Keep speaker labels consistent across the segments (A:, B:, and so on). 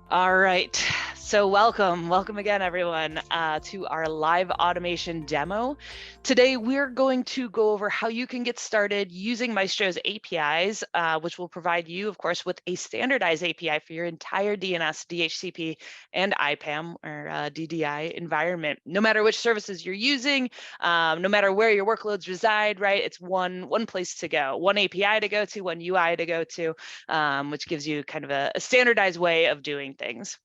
A: All right, so welcome again, everyone, to our live automation demo. Today, we're going to go over how you can get started using Maestro's APIs, which will provide you, of course, with a standardized API for your entire DNS, DHCP, and IPAM or DDI environment. No matter which services you're using, no matter where your workloads reside, right? It's one place to go, one API to go to, one UI to go to, which gives you kind of a standardized way of doing things.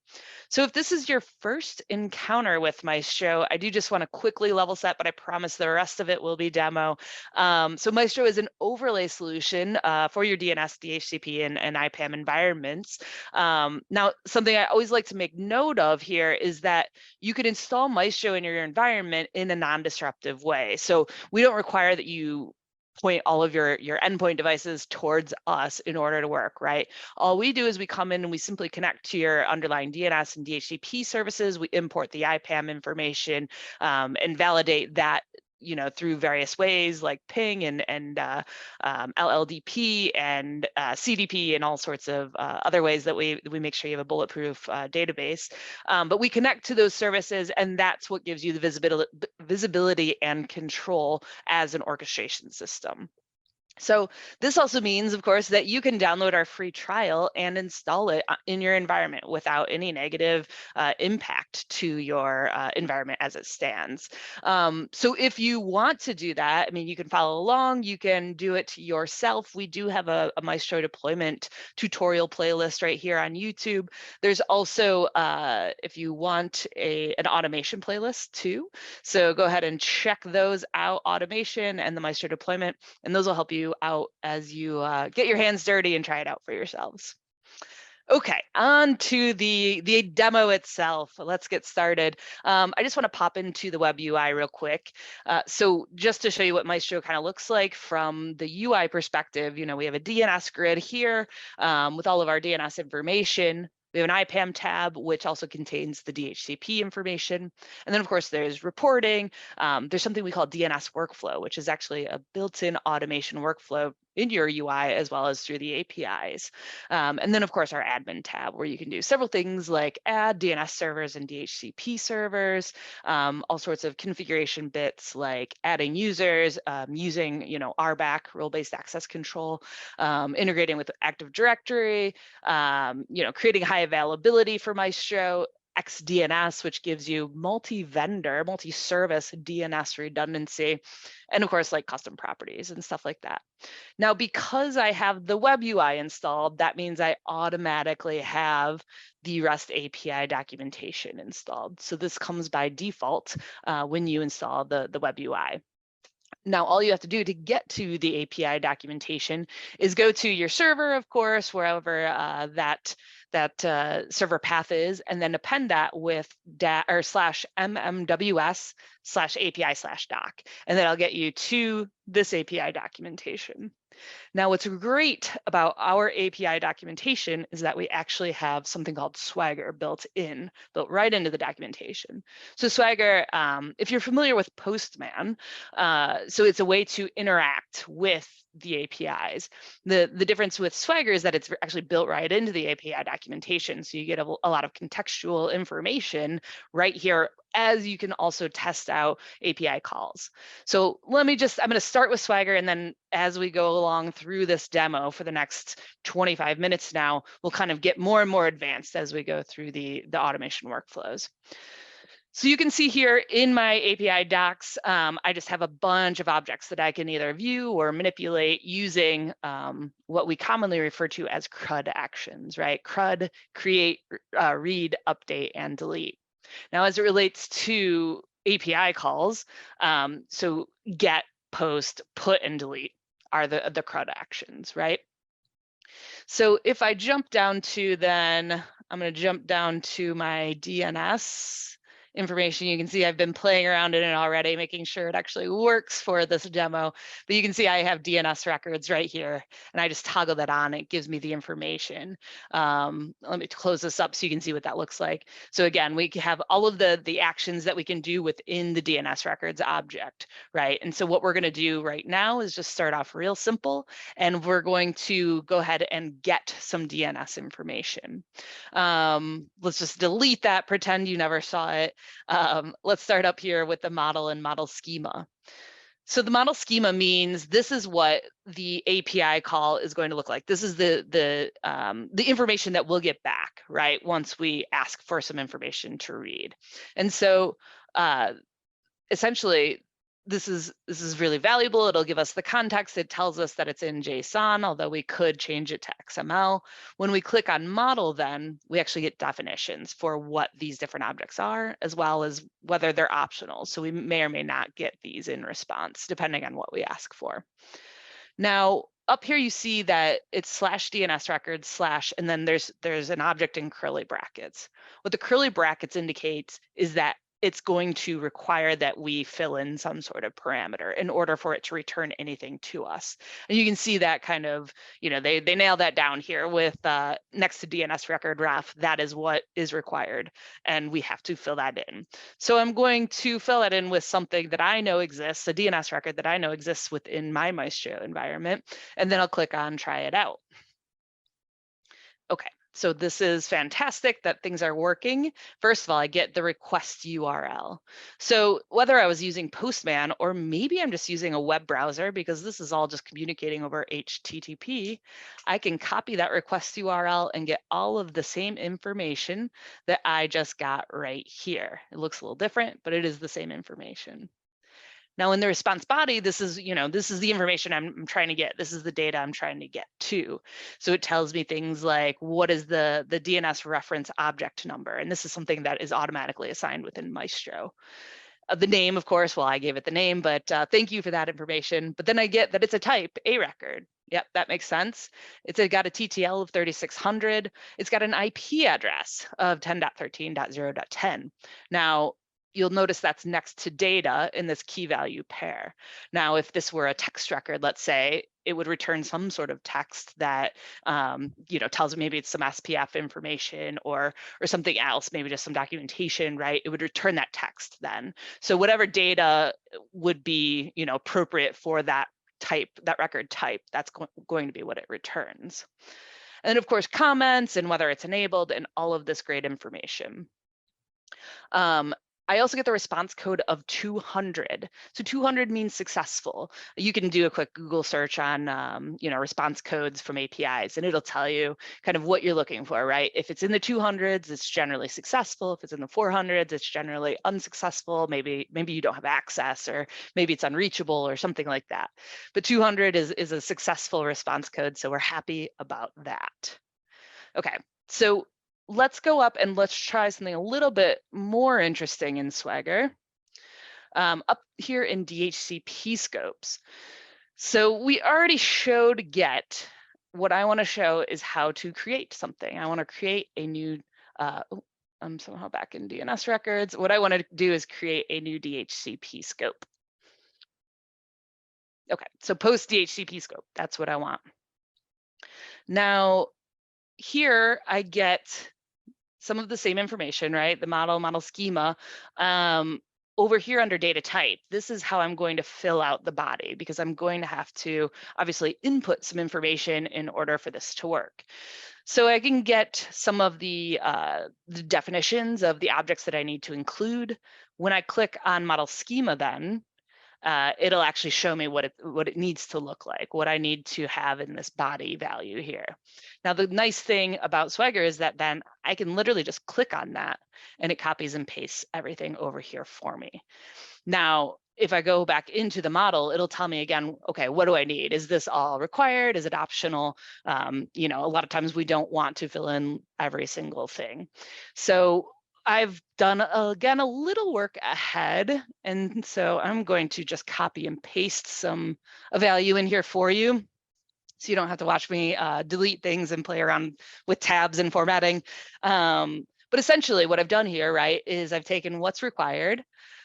A: So if this is your first encounter with Maestro, I do just want to quickly level set, but I promise the rest of it will be demo. So Maestro is an overlay solution for your DNS, DHCP, and IPAM environments. Now, something I always like to make note of here is that you could install Maestro in your environment in a non-disruptive way. So we don't require that you point all of your endpoint devices towards us in order to work, right? All we do is we come in and we simply connect to your underlying DNS and DHCP services. We import the IPAM information and validate that through various ways like ping and LLDP and CDP and all sorts of other ways that we make sure you have a bulletproof database. But we connect to those services, and that's what gives you the visibility and control as an orchestration system. So this also means, of course, that you can download our free trial and install it in your environment without any negative impact to your environment as it stands. So if you want to do that, I mean, you can follow along, you can do it yourself. We do have a Maestro deployment tutorial playlist right here on YouTube. There's also, if you want, an automation playlist too. So go ahead and check those out, automation and the Maestro deployment, and those will help you out as you get your hands dirty and try it out for yourselves. Okay, on to the demo itself. Let's get started. I just want to pop into the web UI real quick. So just to show you what Maestro kind of looks like from the UI perspective, we have a DNS grid here with all of our DNS information. We have an IPAM tab, which also contains the DHCP information. And then, of course, there's reporting. There's something we call DNS workflow, which is actually a built-in automation workflow in your UI as well as through the APIs. And then, of course, our admin tab, where you can do several things like add DNS servers and DHCP servers, all sorts of configuration bits like adding users, using, RBAC, role-based access control, integrating with Active Directory, creating high availability for Maestro, XDNS, which gives you multi-vendor, multi-service DNS redundancy, and of course, like custom properties and stuff like that. Now, because I have the web UI installed, that means I automatically have the REST API documentation installed. So this comes by default when you install the web UI. Now, all you have to do to get to the API documentation is go to your server, of course, wherever that server path is, and then append that with /mmws/API/doc, and then I'll get you to this API documentation. Now, what's great about our API documentation is that we actually have something called Swagger built right into the documentation. So Swagger, if you're familiar with Postman, so it's a way to interact with the APIs. The difference with Swagger is that it's actually built right into the API documentation. So you get a lot of contextual information right here, as you can also test out API calls. So I'm going to start with Swagger, and then as we go along through this demo for the next 25 minutes now, we'll kind of get more and more advanced as we go through the automation workflows. So you can see here in my API docs, I just have a bunch of objects that I can either view or manipulate using what we commonly refer to as CRUD actions, right? CRUD, create, read, update, and delete. Now, as it relates to API calls, so get, post, put, and delete are the CRUD actions, right? So if I jump down to I'm going to jump down to my DNS information. You can see I've been playing around in it already, making sure it actually works for this demo. But you can see I have DNS records right here, and I just toggle that on. It gives me the information. Let me close this up so you can see what that looks like. So again, we have all of the actions that we can do within the DNS records object, right? And so what we're going to do right now is just start off real simple, and we're going to go ahead and get some DNS information. Let's just delete that, pretend you never saw it. Let's start up here with the model and model schema. So the model schema means this is what the API call is going to look like. This is the information that we'll get back, right, once we ask for some information to read. And so essentially, this is really valuable. It'll give us the context. It tells us that it's in JSON, although we could change it to XML. When we click on model, then we actually get definitions for what these different objects are, as well as whether they're optional. So we may or may not get these in response, depending on what we ask for. Now, up here you see that it's /DNS records / and then there's an object in curly brackets. What the curly brackets indicates is that it's going to require that we fill in some sort of parameter in order for it to return anything to us. And you can see that kind of, they nail that down here with next to DNS record ref, that is what is required, and we have to fill that in. So I'm going to fill that in with something that I know exists, a DNS record that I know exists within my Micetro environment, and then I'll click on try it out. Okay. So this is fantastic that things are working. First of all, I get the request URL. So whether I was using Postman or maybe I'm just using a web browser, because this is all just communicating over HTTP, I can copy that request URL and get all of the same information that I just got right here. It looks a little different, but it is the same information. Now in the response body, this is the information I'm trying to get. This is the data I'm trying to get to. So it tells me things like, what is the DNS reference object number? And this is something that is automatically assigned within Micetro. The name, of course, well, I gave it the name, but thank you for that information. But then I get that it's a type, a record. Yep, that makes sense. It's got a TTL of 3600. It's got an IP address of 10.13.0.10. Now, you'll notice that's next to data in this key value pair. Now, if this were a text record, let's say, it would return some sort of text that tells maybe it's some SPF information or something else, maybe just some documentation, right? It would return that text then. So whatever data would be appropriate for that type, that record type, that's going to be what it returns. And then of course comments and whether it's enabled and all of this great information. I also get the response code of 200. So 200 means successful. You can do a quick Google search on, response codes from APIs, and it'll tell you kind of what you're looking for, right? If it's in the 200s, it's generally successful. If it's in the 400s, it's generally unsuccessful. Maybe you don't have access, or maybe it's unreachable or something like that. But 200 is a successful response code, so we're happy about that. Okay, so let's go up and let's try something a little bit more interesting in Swagger. Up here in DHCP scopes. So we already showed get. What I want to show is how to create something. I want to create a new, I'm somehow back in DNS records. What I want to do is create a new DHCP scope. Okay, so post DHCP scope, that's what I want. Now, here I get some of the same information, right? The model schema. Over here under data type, this is how I'm going to fill out the body, because I'm going to have to obviously input some information in order for this to work. So I can get some of the definitions of the objects that I need to include. When I click on model schema, then it'll actually show me what it needs to look like, what I need to have in this body value here. Now, the nice thing about Swagger is that then I can literally just click on that and it copies and pastes everything over here for me. Now, if I go back into the model, it'll tell me again, okay, what do I need? Is this all required? Is it optional? A lot of times we don't want to fill in every single thing. So I've done, again, a little work ahead. And so I'm going to just copy and paste a value in here for you, so you don't have to watch me delete things and play around with tabs and formatting. But essentially what I've done here, right, is I've taken what's required.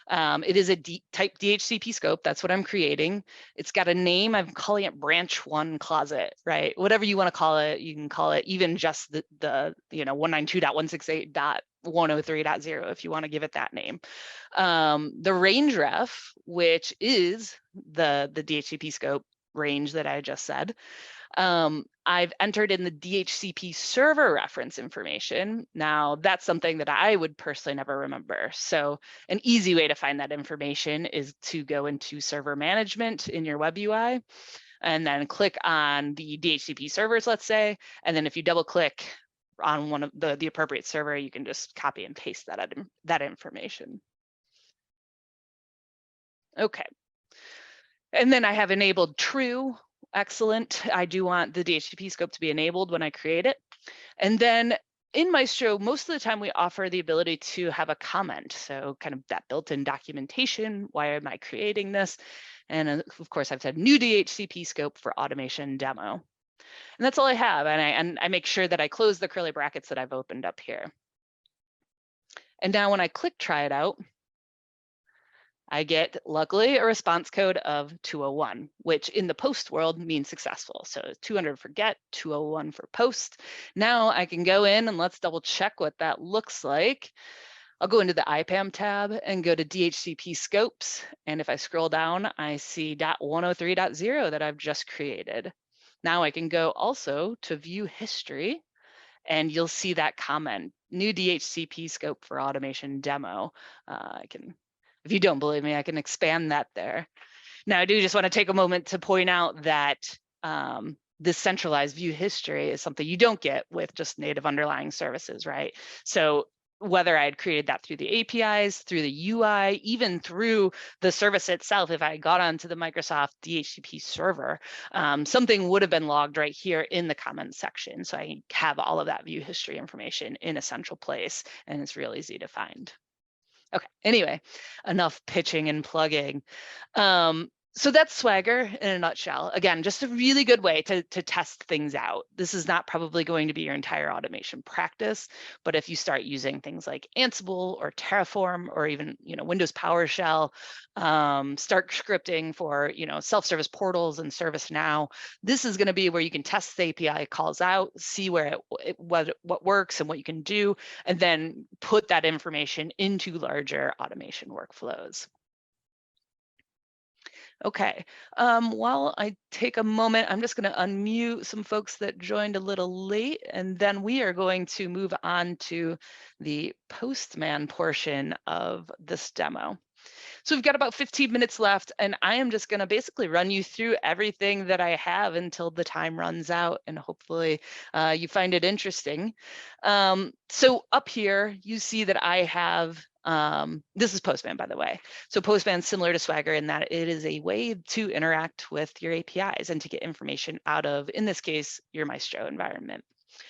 A: It is a type DHCP scope. That's what I'm creating. It's got a name. I'm calling it branch 1 closet, right? Whatever you want to call it, you can call it even just the 192.168.103.0 if you want to give it that name. The range ref, which is the DHCP scope range that I just said. I've entered in the DHCP server reference information. Now, that's something that I would personally never remember. So an easy way to find that information is to go into server management in your web UI and then click on the DHCP servers, let's say. And then if you double click on one of the appropriate server, you can just copy and paste that information. Okay. And then I have enabled true. Excellent. I do want the DHCP scope to be enabled when I create it. And then in Micetro, most of the time we offer the ability to have a comment. So kind of that built-in documentation. Why am I creating this? And of course, I've said new DHCP scope for automation demo. And that's all I have. And I make sure that I close the curly brackets that I've opened up here. And now when I click try it out, I get, luckily, a response code of 201, which in the post world means successful. So 200 for get, 201 for post. Now I can go in and let's double check what that looks like. I'll go into the IPAM tab and go to DHCP scopes. And if I scroll down, I see .103.0 that I've just created. Now I can go also to view history, and you'll see that comment, new DHCP scope for automation demo. If you don't believe me, I can expand that there. Now, I do just want to take a moment to point out that this centralized view history is something you don't get with just native underlying services, right? So whether I had created that through the APIs, through the UI, even through the service itself, if I got onto the Microsoft DHCP server, something would have been logged right here in the comments section. So I have all of that view history information in a central place, and it's real easy to find. Okay, anyway, enough pitching and plugging. So that's Swagger in a nutshell. Again, just a really good way to test things out. This is not probably going to be your entire automation practice, but if you start using things like Ansible or Terraform or even Windows PowerShell, start scripting for self-service portals and ServiceNow, this is going to be where you can test the API calls out, see where what works and what you can do, and then put that information into larger automation workflows. Okay, while I take a moment, I'm just going to unmute some folks that joined a little late, and then we are going to move on to the Postman portion of this demo. So we've got about 15 minutes left, and I am just going to basically run you through everything that I have until the time runs out, and hopefully you find it interesting. So up here, you see that I have, this is Postman, by the way. So Postman is similar to Swagger in that it is a way to interact with your APIs and to get information out of, in this case, your Micetro environment.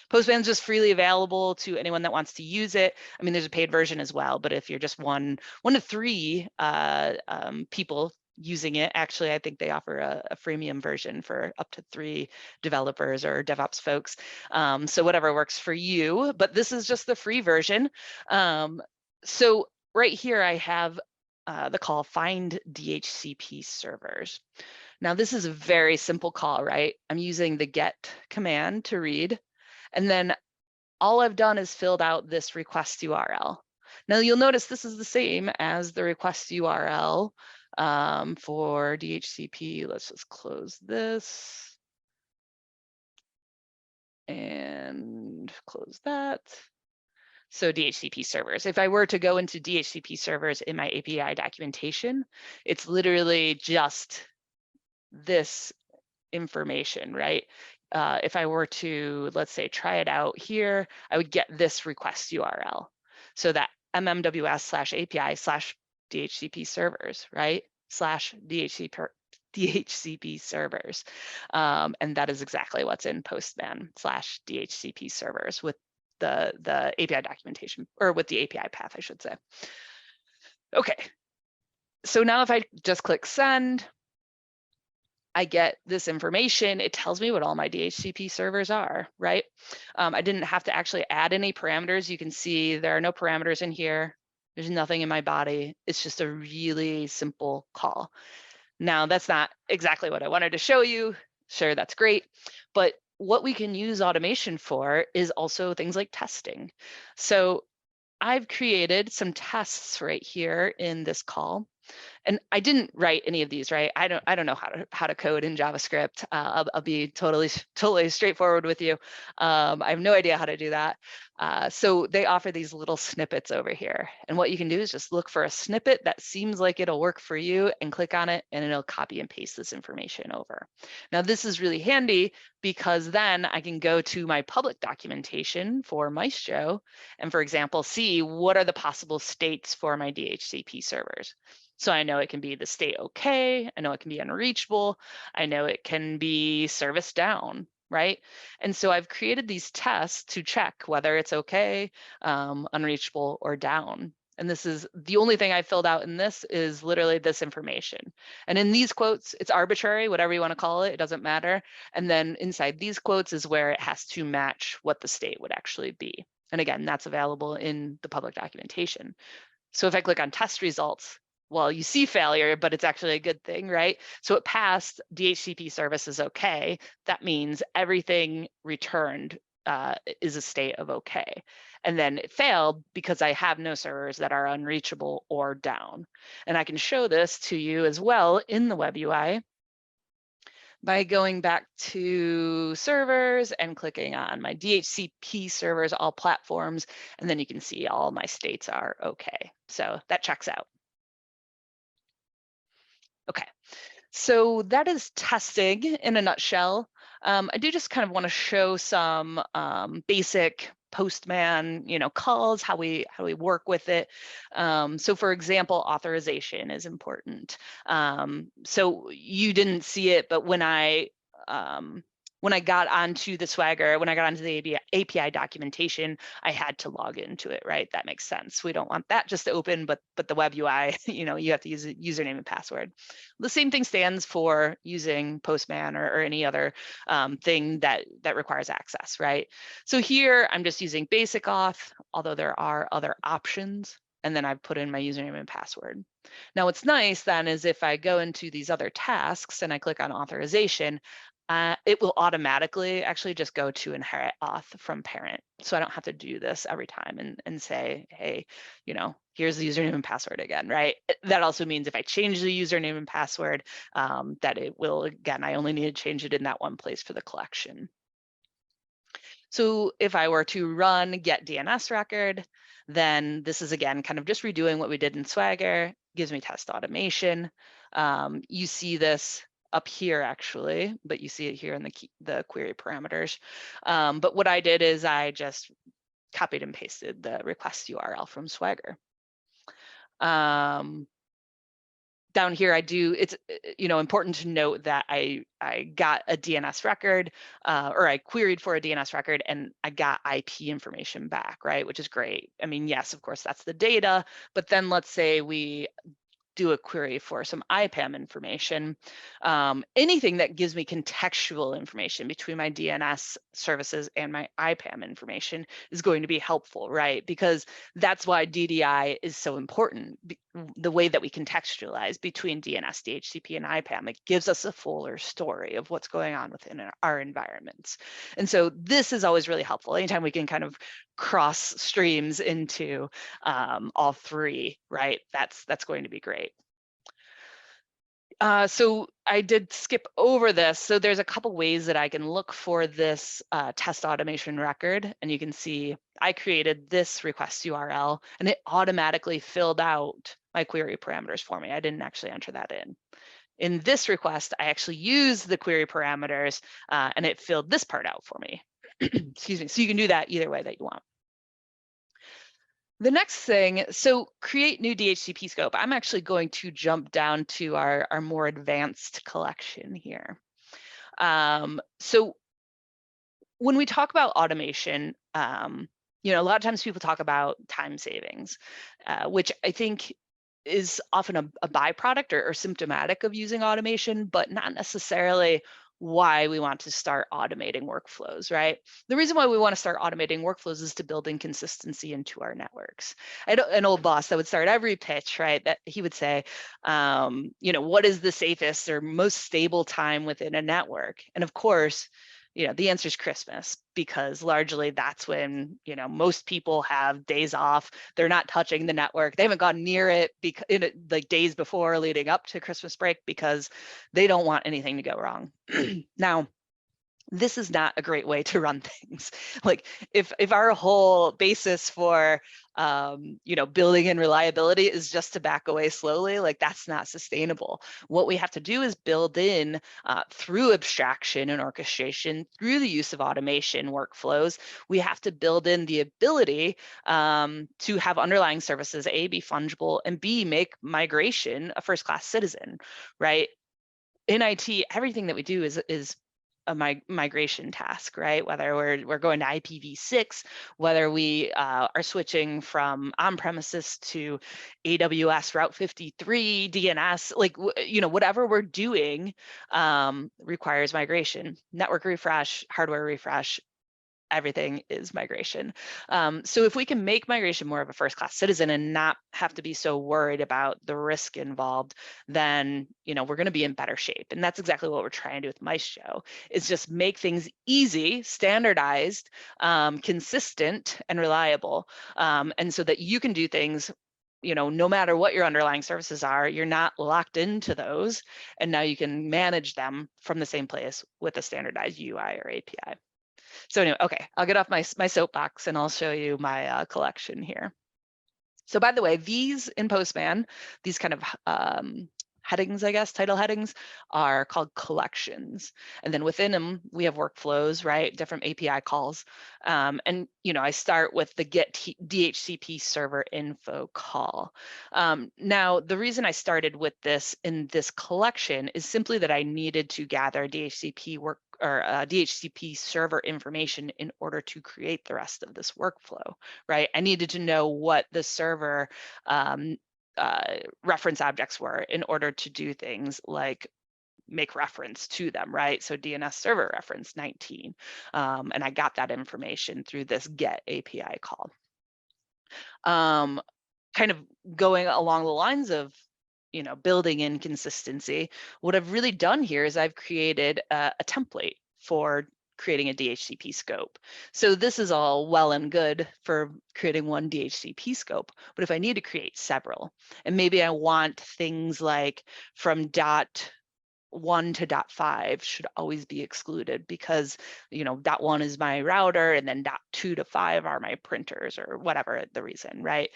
A: Postman is just freely available to anyone that wants to use it. I mean, there's a paid version as well, but if you're just one to three people using it, actually, I think they offer a freemium version for up to 3 developers or DevOps folks. So whatever works for you, but this is just the free version. So right here, I have the call find DHCP servers. Now, this is a very simple call, right? I'm using the get command to read. And then all I've done is filled out this request URL. Now you'll notice this is the same as the request URL for DHCP. Let's just close this and close that. So DHCP servers. If I were to go into DHCP servers in my API documentation, it's literally just this information, right? If I were to, let's say, try it out here, I would get this request URL. So that mmws/API/DHCP servers, right? /DHCP servers. And that is exactly what's in Postman/DHCP servers with the API documentation, or with the API path, I should say. Okay. So now if I just click send, I get this information. It tells me what all my DHCP servers are, right? I didn't have to actually add any parameters. You can see there are no parameters in here. There's nothing in my body. It's just a really simple call. Now, that's not exactly what I wanted to show you. Sure, that's great. But what we can use automation for is also things like testing. So I've created some tests right here in this call. And I didn't write any of these, right? I don't know how to code in JavaScript. I'll be totally straightforward with you. I have no idea how to do that. So they offer these little snippets over here. And what you can do is just look for a snippet that seems like it'll work for you and click on it, and it'll copy and paste this information over. Now, this is really handy because then I can go to my public documentation for Micetro and, for example, see what are the possible states for my DHCP servers. So I know it can be the state okay, I know it can be unreachable, I know it can be service down, right? And so I've created these tests to check whether it's okay, unreachable, or down. And this is the only thing I filled out in this is literally this information. And in these quotes, it's arbitrary, whatever you want to call it, it doesn't matter. And then inside these quotes is where it has to match what the state would actually be. And again, that's available in the public documentation. So if I click on test results, well, you see failure, but it's actually a good thing, right? So it passed, DHCP service is okay. That means everything returned is a state of okay. And then it failed because I have no servers that are unreachable or down. And I can show this to you as well in the web UI by going back to servers and clicking on my DHCP servers, all platforms, and then you can see all my states are okay. So that checks out. Okay, so that is testing in a nutshell. I do just kind of want to show some basic Postman, calls, how we work with it. So for example, authorization is important. So you didn't see it, but when I got onto the Swagger, when I got onto the API documentation, I had to log into it, right? That makes sense. We don't want that just to open, but the web UI, you have to use a username and password. The same thing stands for using Postman or any other thing that requires access, right? So here I'm just using basic auth, although there are other options. And then I've put in my username and password. Now, what's nice then is if I go into these other tasks and I click on authorization, it will automatically actually just go to inherit auth from parent. So I don't have to do this every time and say, hey, here's the username and password again, right? That also means if I change the username and password, that it will, again, I only need to change it in that one place for the collection. So if I were to run get DNS record, then this is, again, kind of just redoing what we did in Swagger, gives me test automation. You see this up here actually, but you see it here in the query parameters. But what I did is I just copied and pasted the request URL from Swagger. Down here, it's important to note that I got a DNS record, or I queried for a DNS record, and I got IP information back, right? Which is great. I mean, yes, of course, that's the data, but then let's say we do a query for some IPAM information, anything that gives me contextual information between my DNS services and my IPAM information is going to be helpful, right? Because that's why DDI is so important. The way that we contextualize between DNS, DHCP, and IPAM, it gives us a fuller story of what's going on within our environments. And so this is always really helpful. Anytime we can kind of cross streams into all three, right? That's going to be great. So I did skip over this. So there's a couple ways that I can look for this test automation record. And you can see I created this request URL and it automatically filled out my query parameters for me. I didn't actually enter that in. In this request, I actually used the query parameters and it filled this part out for me. Excuse me. So you can do that either way that you want. The next thing, so create new DHCP scope. I'm actually going to jump down to our more advanced collection here. So when we talk about automation, a lot of times people talk about time savings, which I think is often a byproduct or symptomatic of using automation, but not necessarily why we want to start automating workflows, right? The reason why we want to start automating workflows is to build inconsistency into our networks. An old boss that would start every pitch, right? That he would say, what is the safest or most stable time within a network? And of course, the answer is Christmas, because largely that's when, most people have days off. They're not touching the network. They haven't gone near it because like days before leading up to Christmas break, because they don't want anything to go wrong. Now, this is not a great way to run things. Like if our whole basis for building in reliability is just to back away slowly, like that's not sustainable. What we have to do is build in through abstraction and orchestration, through the use of automation workflows, we have to build in the ability to have underlying services, A, be fungible, and B, make migration a first-class citizen, right? In IT, everything that we do is a migration task, right? Whether we're going to IPv6, whether we are switching from on-premises to AWS Route 53, DNS, like whatever we're doing requires migration, network refresh, hardware refresh. Everything is migration. So if we can make migration more of a first-class citizen and not have to be so worried about the risk involved, then we're going to be in better shape. And that's exactly what we're trying to do with Micetro, is just make things easy, standardized, consistent, and reliable, and so that you can do things. No matter what your underlying services are, you're not locked into those, and now you can manage them from the same place with a standardized UI or API. So anyway, okay, I'll get off my soapbox and I'll show you my collection here. So by the way, these in Postman, these kind of headings, I guess, title headings, are called collections. And then within them, we have workflows, right? Different API calls. And, I start with the get DHCP server info call. Now, the reason I started with this in this collection is simply that I needed to gather DHCP DHCP server information in order to create the rest of this workflow, right? I needed to know what the server reference objects were in order to do things like make reference to them, right? So DNS server reference 19, and I got that information through this get API call. Kind of going along the lines of building in consistency, what I've really done here is I've created a template for creating a DHCP scope. So this is all well and good for creating one DHCP scope, but if I need to create several, and maybe I want things like from .1 to .5 should always be excluded because .1 is my router and then .2 to 5 are my printers or whatever the reason, right?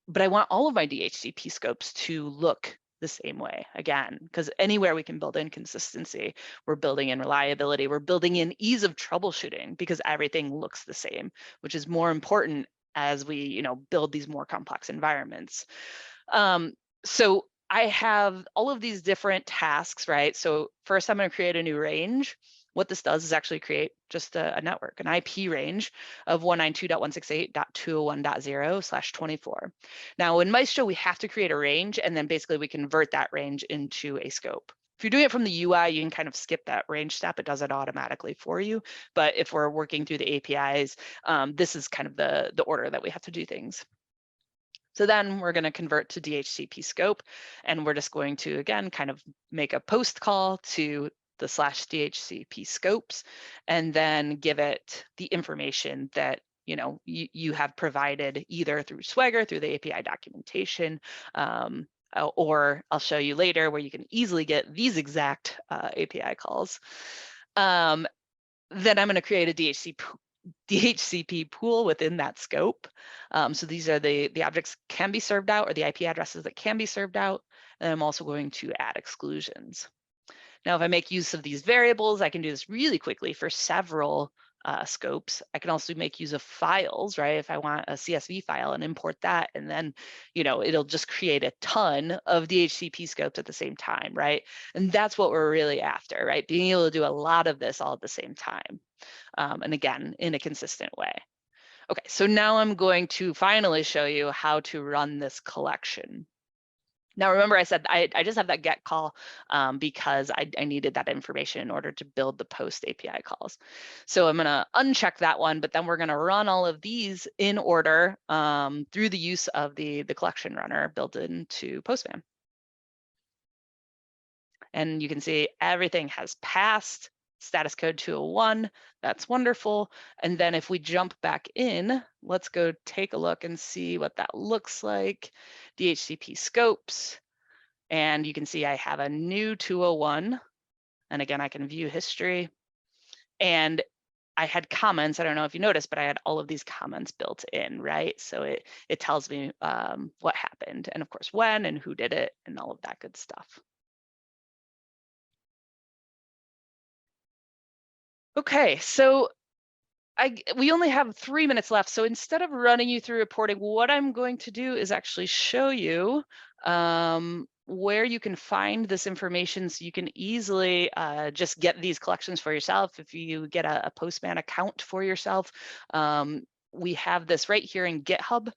A: But I want all of my DHCP scopes to look the same way, again, because anywhere we can build in consistency, we're building in reliability, we're building in ease of troubleshooting, because everything looks the same, which is more important as we build these more complex environments. So I have all of these different tasks, right? So first I'm going to create a new range. What this does is actually create just a network, an IP range of 192.168.201.0/24. Now in Micetro, we have to create a range, and then basically we convert that range into a scope. If you're doing it from the UI, you can kind of skip that range step. It does it automatically for you. But if we're working through the APIs, this is kind of the order that we have to do things. So then we're going to convert to DHCP scope, and we're just going to, again, kind of make a post call to the /DHCP scopes, and then give it the information that you have provided either through Swagger, through the API documentation, or I'll show you later where you can easily get these exact API calls. Then I'm going to create a DHCP pool within that scope. So these are the objects can be served out, or the IP addresses that can be served out. And I'm also going to add exclusions. Now, if I make use of these variables, I can do this really quickly for several scopes. I can also make use of files, right? If I want a CSV file and import that, and then, it'll just create a ton of DHCP scopes at the same time, right? And that's what we're really after, right? Being able to do a lot of this all at the same time. And again, in a consistent way. Okay, so now I'm going to finally show you how to run this collection. Now, remember I said I just have that get call because I needed that information in order to build the post API calls. So I'm gonna uncheck that one, but then we're gonna run all of these in order through the use of the collection runner built into Postman. And you can see everything has passed, status code 201, that's wonderful. And then if we jump back in, let's go take a look and see what that looks like. DHCP scopes. And you can see I have a new 201. And again, I can view history. And I had comments, I don't know if you noticed, but I had all of these comments built in, right? So it tells me what happened, and of course when and who did it and all of that good stuff. Okay, so we only have 3 minutes left. So instead of running you through reporting, what I'm going to do is actually show you where you can find this information so you can easily just get these collections for yourself. If you get a Postman account for yourself, we have this right here in GitHub,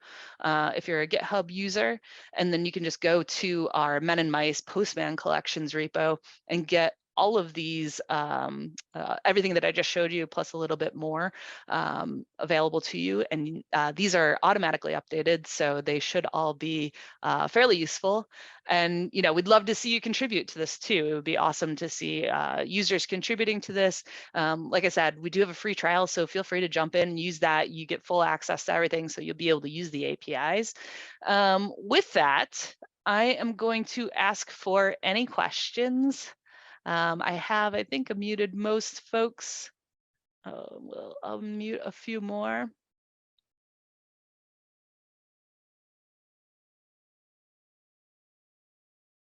A: if you're a GitHub user, and then you can just go to our Men&Mice Postman collections repo and get all of these, everything that I just showed you, plus a little bit more available to you. And these are automatically updated, so they should all be fairly useful. And we'd love to see you contribute to this too. It would be awesome to see users contributing to this. Like I said, we do have a free trial, so feel free to jump in and use that. You get full access to everything, so you'll be able to use the APIs. With that, I am going to ask for any questions. I think, unmuted most folks. We'll unmute a few more.